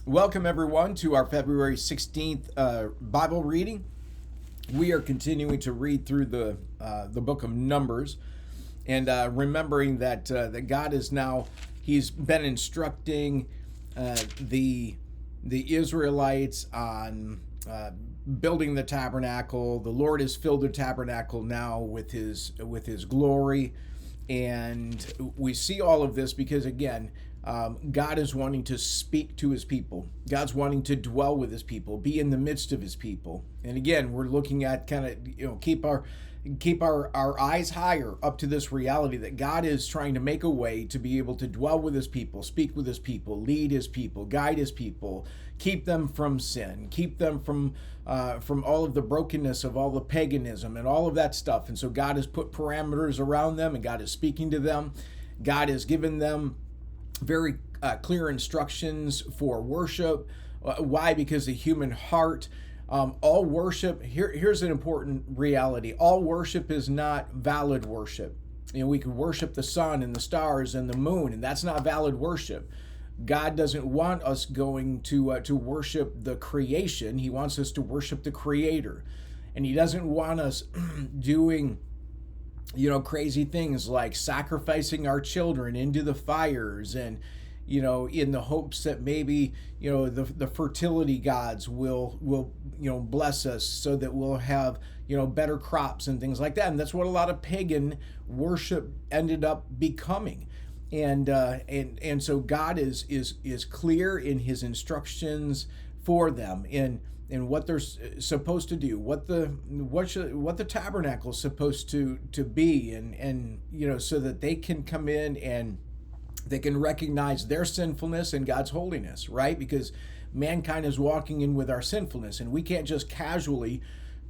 Welcome, everyone, to our February 16th Bible reading. We are continuing to read through the book of Numbers, and remembering that God is now, He's been instructing the Israelites on building the tabernacle. The Lord has filled the tabernacle now with His glory, and we see all of this because, again, God is wanting to speak to His people. God's wanting to dwell with His people, be in the midst of His people. And again, we're looking at kind of keep our eyes higher up to this reality that God is trying to make a way to be able to dwell with His people, speak with His people, lead His people, guide His people, keep them from sin, keep them from all of the brokenness of all the paganism and all of that stuff. And so God has put parameters around them, and God is speaking to them. God has given them very clear instructions for worship. Why? Because the human heart, all worship, here's an important reality. All worship is not valid worship. We can worship the sun and the stars and the moon, and that's not valid worship. God doesn't want us going to worship the creation. He wants us to worship the Creator. And He doesn't want us doing crazy things like sacrificing our children into the fires, and in the hopes that maybe the fertility gods will bless us so that we'll have better crops and things like that. And that's what a lot of pagan worship ended up becoming. And so God is clear in His instructions for them in what they're supposed to do, what the tabernacle is supposed to be, and so that they can come in and they can recognize their sinfulness and God's holiness, right? Because mankind is walking in with our sinfulness, and we can't just casually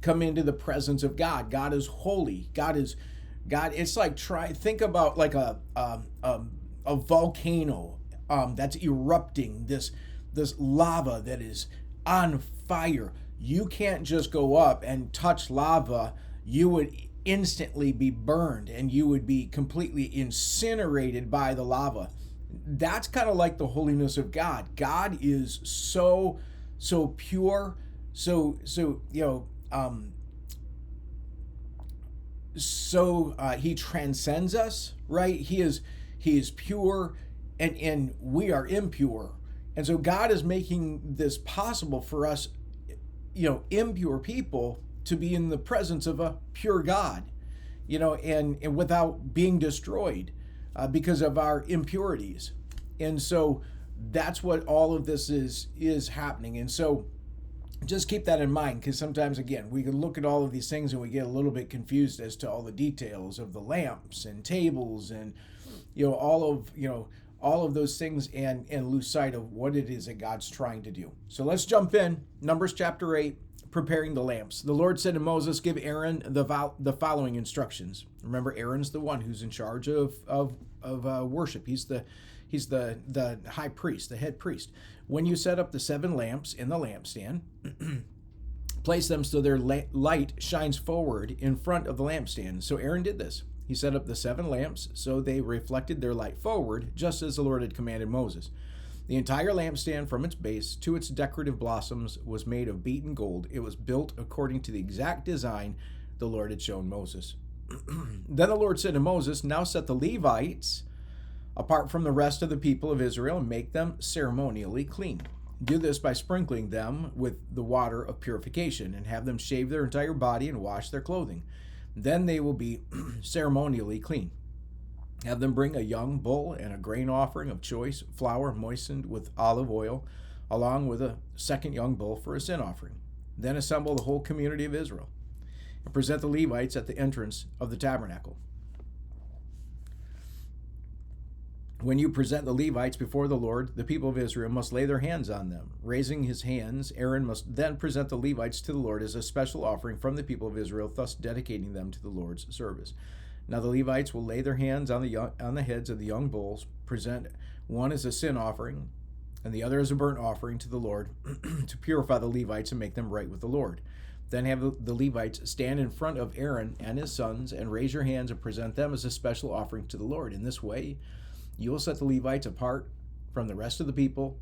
come into the presence of God. God is holy. God. It's like think about like a volcano that's erupting, this lava that is on fire. You can't just go up and touch lava. You would instantly be burned, and you would be completely incinerated by the lava. That's kind of like the holiness of God. God is so pure, so He transcends us, right? He is pure, and we are impure. And so God is making this possible for us, impure people, to be in the presence of a pure God, and without being destroyed because of our impurities. And so that's what all of this is happening. And so just keep that in mind, because sometimes, again, we can look at all of these things and we get a little bit confused as to all the details of the lamps and tables and all of those things, and lose sight of what it is that God's trying to do. So let's jump in. Numbers chapter 8, preparing the lamps. The Lord said to Moses, "Give Aaron the following instructions." Remember, Aaron's the one who's in charge of worship. He's the high priest, the head priest. When you set up the 7 lamps in the lampstand, place them so their light shines forward in front of the lampstand. So Aaron did this. He set up the 7 lamps so they reflected their light forward, just as the Lord had commanded Moses. The entire lampstand, from its base to its decorative blossoms, was made of beaten gold. It was built according to the exact design the Lord had shown Moses. Then the Lord said to Moses, "Now set the Levites apart from the rest of the people of Israel and make them ceremonially clean. Do this by sprinkling them with the water of purification, and have them shave their entire body and wash their clothing. Then they will be ceremonially clean. Have them bring a young bull and a grain offering of choice flour moistened with olive oil, along with a second young bull for a sin offering. Then assemble the whole community of Israel and present the Levites at the entrance of the tabernacle. When you present the Levites before the Lord, the people of Israel must lay their hands on them. Raising his hands, Aaron must then present the Levites to the Lord as a special offering from the people of Israel, thus dedicating them to the Lord's service. Now the Levites will lay their hands on the heads of the young bulls, present one as a sin offering, and the other as a burnt offering to the Lord, to purify the Levites and make them right with the Lord. Then have the Levites stand in front of Aaron and his sons, and raise your hands and present them as a special offering to the Lord. In this way, you will set the Levites apart from the rest of the people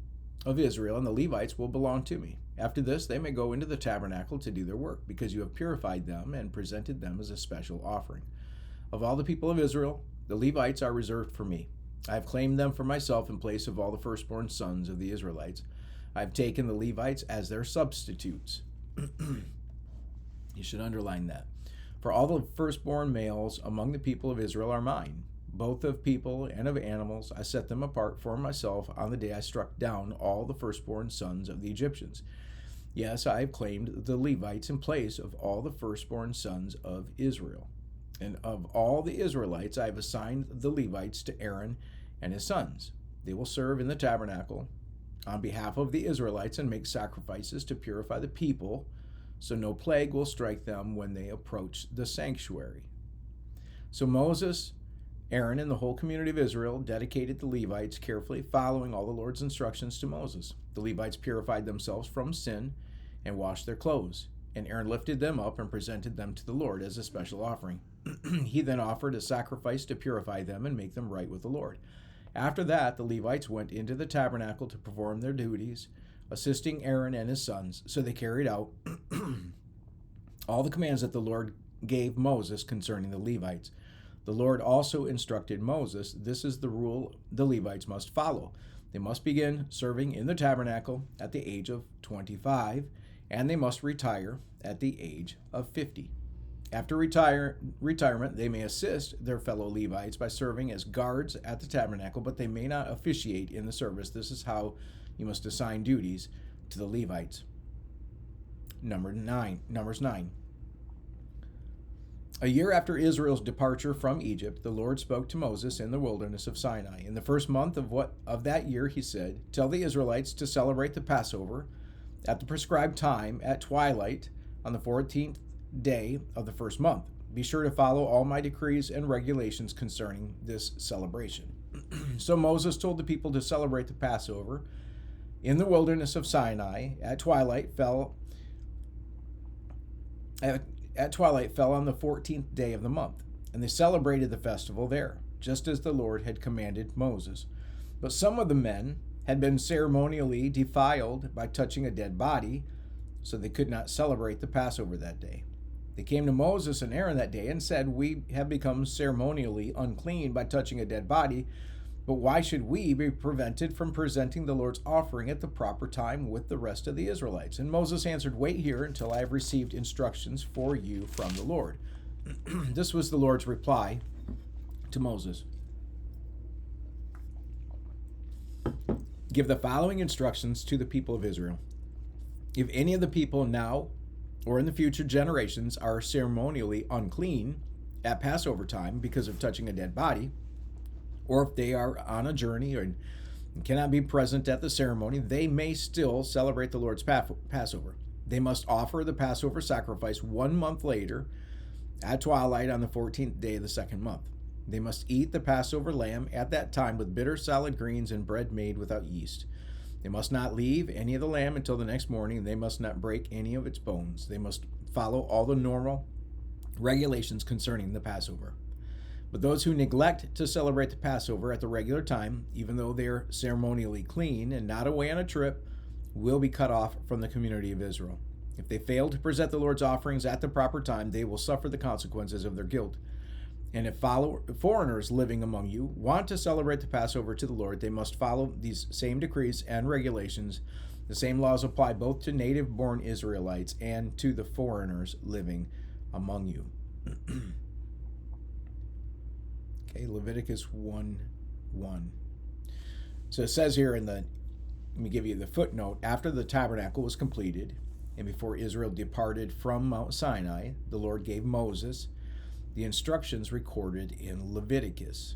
of Israel, and the Levites will belong to me. After this, they may go into the tabernacle to do their work, because you have purified them and presented them as a special offering. Of all the people of Israel, the Levites are reserved for me. I have claimed them for myself in place of all the firstborn sons of the Israelites. I have taken the Levites as their substitutes. You should underline that. For all the firstborn males among the people of Israel are mine. Both of people and of animals, I set them apart for myself on the day I struck down all the firstborn sons of the Egyptians. Yes, I have claimed the Levites in place of all the firstborn sons of Israel. And of all the Israelites, I have assigned the Levites to Aaron and his sons. They will serve in the tabernacle on behalf of the Israelites and make sacrifices to purify the people, so no plague will strike them when they approach the sanctuary. So Moses, Aaron, and the whole community of Israel dedicated the Levites, carefully following all the Lord's instructions to Moses. The Levites purified themselves from sin and washed their clothes, and Aaron lifted them up and presented them to the Lord as a special offering. He then offered a sacrifice to purify them and make them right with the Lord. After that, the Levites went into the tabernacle to perform their duties, assisting Aaron and his sons. So they carried out all the commands that the Lord gave Moses concerning the Levites. The Lord also instructed Moses, this is the rule the Levites must follow. They must begin serving in the tabernacle at the age of 25, and they must retire at the age of 50. After retirement, they may assist their fellow Levites by serving as guards at the tabernacle, but they may not officiate in the service. This is how you must assign duties to the Levites. Numbers 9. A year after Israel's departure from Egypt, the Lord spoke to Moses in the wilderness of Sinai. In the first month of that year, he said, "Tell the Israelites to celebrate the Passover at the prescribed time at twilight on the 14th day of the first month. Be sure to follow all my decrees and regulations concerning this celebration." So Moses told the people to celebrate the Passover in the wilderness of Sinai at twilight fell on the 14th day of the month, and they celebrated the festival there, just as the Lord had commanded Moses. But some of the men had been ceremonially defiled by touching a dead body, so they could not celebrate the Passover that day. They came to Moses and Aaron that day and said, "We have become ceremonially unclean by touching a dead body, but why should we be prevented from presenting the Lord's offering at the proper time with the rest of the Israelites?" And Moses answered, "Wait here until I have received instructions for you from the Lord." This was the Lord's reply to Moses. "Give the following instructions to the people of Israel. If any of the people now or in the future generations are ceremonially unclean at Passover time because of touching a dead body, or if they are on a journey and cannot be present at the ceremony, they may still celebrate the Lord's Passover. They must offer the Passover sacrifice 1 month later at twilight on the 14th day of the second month. They must eat the Passover lamb at that time with bitter salad greens and bread made without yeast. They must not leave any of the lamb until the next morning, and they must not break any of its bones. They must follow all the normal regulations concerning the Passover. But those who neglect to celebrate the Passover at the regular time, even though they are ceremonially clean and not away on a trip, will be cut off from the community of Israel. If they fail to present the Lord's offerings at the proper time, they will suffer the consequences of their guilt. And if foreigners living among you want to celebrate the Passover to the Lord, they must follow these same decrees and regulations. The same laws apply both to native-born Israelites and to the foreigners living among you." Okay, Leviticus 1:1. So it says here let me give you the footnote. After the tabernacle was completed, and before Israel departed from Mount Sinai, the Lord gave Moses the instructions recorded in Leviticus.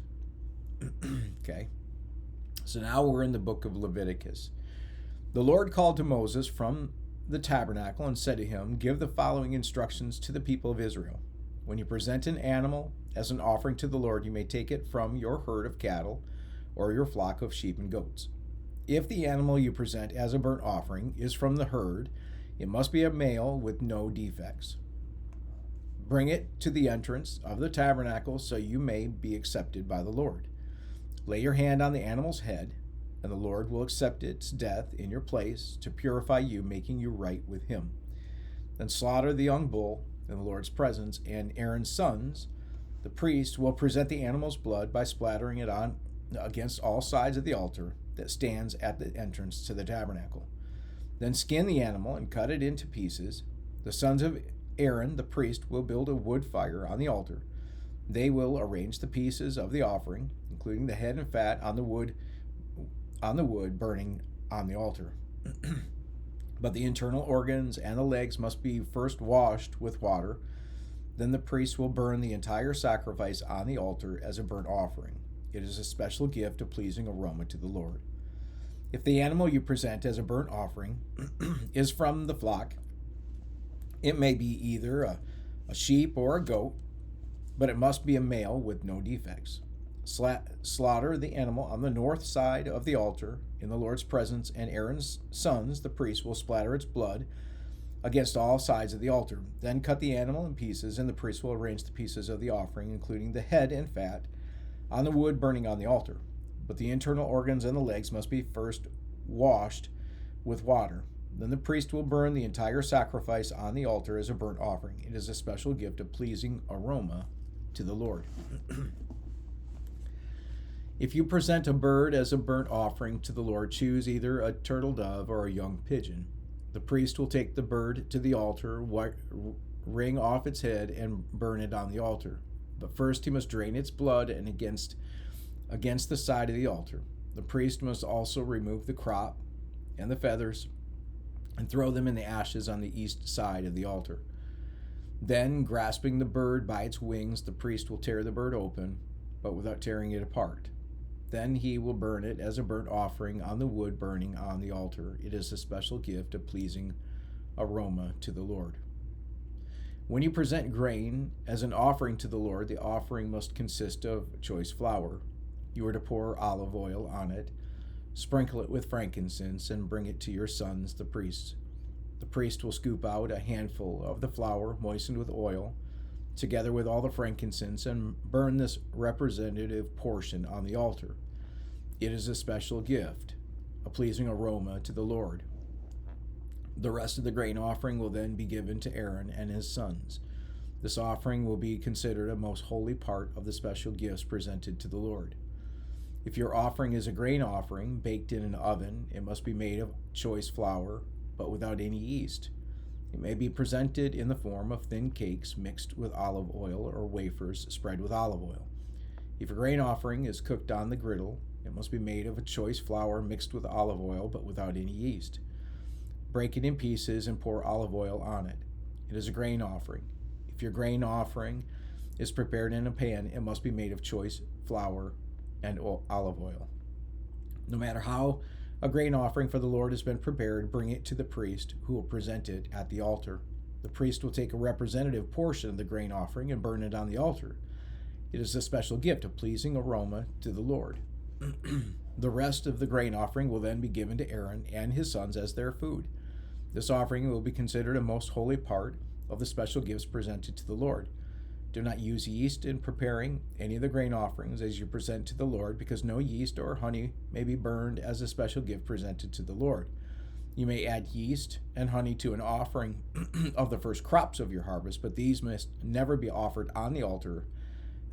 Okay, so now we're in the book of Leviticus. The Lord called to Moses from the tabernacle and said to him, "Give the following instructions to the people of Israel. When you present an animal as an offering to the Lord, you may take it from your herd of cattle or your flock of sheep and goats. If the animal you present as a burnt offering is from the herd, it must be a male with no defects. Bring it to the entrance of the tabernacle so you may be accepted by the Lord. Lay your hand on the animal's head, and the Lord will accept its death in your place to purify you, making you right with him. Then slaughter the young bull in the Lord's presence, and Aaron's sons, the priest, will present the animal's blood by splattering it on against all sides of the altar that stands at the entrance to the tabernacle. Then skin the animal and cut it into pieces. The sons of Aaron, the priest, will build a wood fire on the altar. They will arrange the pieces of the offering, including the head and fat, on the wood burning on the altar. But the internal organs and the legs must be first washed with water. Then the priest will burn the entire sacrifice on the altar as a burnt offering. It is a special gift of pleasing aroma to the Lord. If the animal you present as a burnt offering is from the flock, it may be either a sheep or a goat, but it must be a male with no defects. Slaughter the animal on the north side of the altar in the Lord's presence, and Aaron's sons, the priests, will splatter its blood against all sides of the altar. Then cut the animal in pieces, and the priest will arrange the pieces of the offering, including the head and fat, on the wood burning on the altar. But the internal organs and the legs must be first washed with water. Then the priest will burn the entire sacrifice on the altar as a burnt offering. It is a special gift of pleasing aroma to the Lord. If you present a bird as a burnt offering to the Lord, choose either a turtle dove or a young pigeon. The priest will take the bird to the altar, wring off its head, and burn it on the altar. But first he must drain its blood and against the side of the altar. The priest must also remove the crop and the feathers and throw them in the ashes on the east side of the altar. Then, grasping the bird by its wings, the priest will tear the bird open, but without tearing it apart. Then he will burn it as a burnt offering on the wood burning on the altar. It is a special gift of pleasing aroma to the Lord. When you present grain as an offering to the Lord, the offering must consist of choice flour. You are to pour olive oil on it, sprinkle it with frankincense, and bring it to your sons, the priests. The priest will scoop out a handful of the flour moistened with oil, together with all the frankincense, and burn this representative portion on the altar. It is a special gift, a pleasing aroma to the Lord. The rest of the grain offering will then be given to Aaron and his sons. This offering will be considered a most holy part of the special gifts presented to the Lord. If your offering is a grain offering baked in an oven, it must be made of choice flour, but without any yeast. It may be presented in the form of thin cakes mixed with olive oil or wafers spread with olive oil. If a grain offering is cooked on the griddle, it must be made of a choice flour mixed with olive oil, but without any yeast. Break it in pieces and pour olive oil on it. It is a grain offering. If your grain offering is prepared in a pan, it must be made of choice flour and olive oil. No matter how a grain offering for the Lord has been prepared, bring it to the priest, who will present it at the altar. The priest will take a representative portion of the grain offering and burn it on the altar. It is a special gift of pleasing aroma to the Lord. The rest of the grain offering will then be given to Aaron and his sons as their food. This offering will be considered a most holy part of the special gifts presented to the Lord. Do not use yeast in preparing any of the grain offerings as you present to the Lord, because no yeast or honey may be burned as a special gift presented to the Lord. You may add yeast and honey to an offering of the first crops of your harvest, but these must never be offered on the altar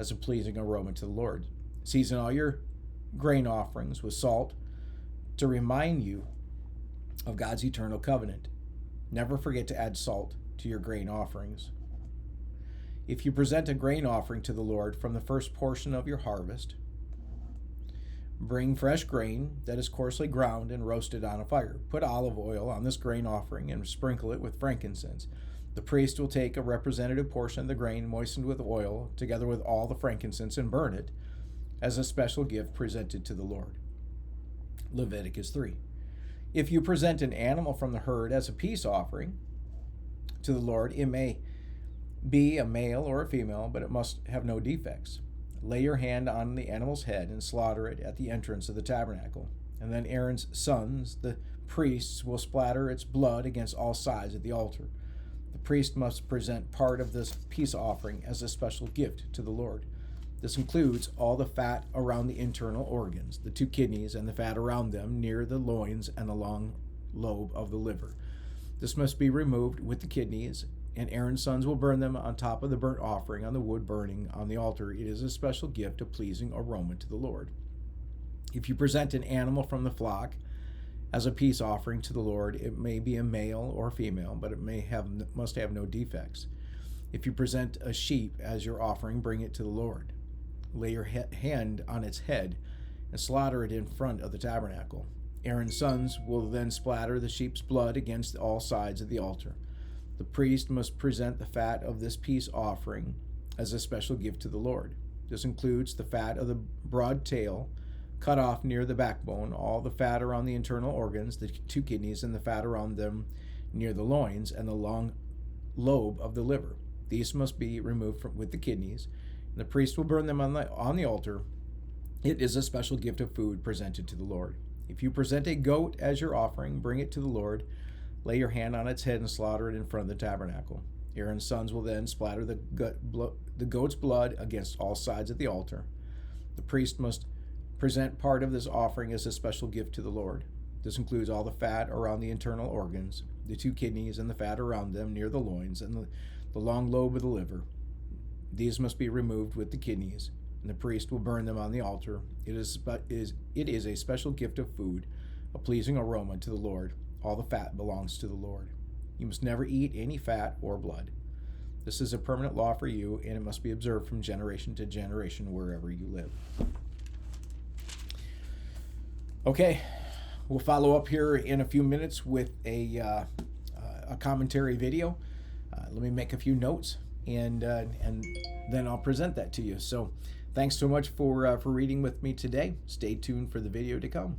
as a pleasing aroma to the Lord. Season all your grain offerings with salt to remind you of God's eternal covenant. Never forget to add salt to your grain offerings. If you present a grain offering to the Lord from the first portion of your harvest, bring fresh grain that is coarsely ground and roasted on a fire. Put olive oil on this grain offering and sprinkle it with frankincense. The priest will take a representative portion of the grain moistened with oil, together with all the frankincense, and burn it as a special gift presented to the Lord. Leviticus 3. If you present an animal from the herd as a peace offering to the Lord, it may be a male or a female, but it must have no defects. Lay your hand on the animal's head and slaughter it at the entrance of the tabernacle. And then Aaron's sons, the priests, will splatter its blood against all sides of the altar. The priest must present part of this peace offering as a special gift to the Lord. This includes all the fat around the internal organs, the 2 kidneys, and the fat around them near the loins and the long lobe of the liver. This must be removed with the kidneys, and Aaron's sons will burn them on top of the burnt offering on the wood burning on the altar. It is a special gift of pleasing aroma to the Lord. If you present an animal from the flock as a peace offering to the Lord, it may be a male or female, but it must have no defects. If you present a sheep as your offering, bring it to the Lord. Lay your hand on its head and slaughter it in front of the tabernacle. Aaron's sons will then splatter the sheep's blood against all sides of the altar. The priest must present the fat of this peace offering as a special gift to the Lord. This includes the fat of the broad tail, cut off near the backbone, all the fat around the internal organs, the 2 kidneys, and the fat around them near the loins, and the long lobe of the liver. These must be removed with the kidneys. The priest will burn them on the altar. It is a special gift of food presented to the Lord. If you present a goat as your offering, bring it to the Lord. Lay your hand on its head and slaughter it in front of the tabernacle. Aaron's sons will then splatter the goat's blood against all sides of the altar. The priest must present part of this offering as a special gift to the Lord. This includes all the fat around the internal organs, the 2 kidneys, and the fat around them near the loins, and the long lobe of the liver. These must be removed with the kidneys, and the priest will burn them on the altar. It is a special gift of food, a pleasing aroma to the Lord. All the fat belongs to the Lord. You must never eat any fat or blood. This is a permanent law for you, and it must be observed from generation to generation wherever you live. Okay, we'll follow up here in a few minutes with a commentary video. Let me make a few notes, and then I'll present that to you. So thanks so much for reading with me today. Stay tuned for the video to come.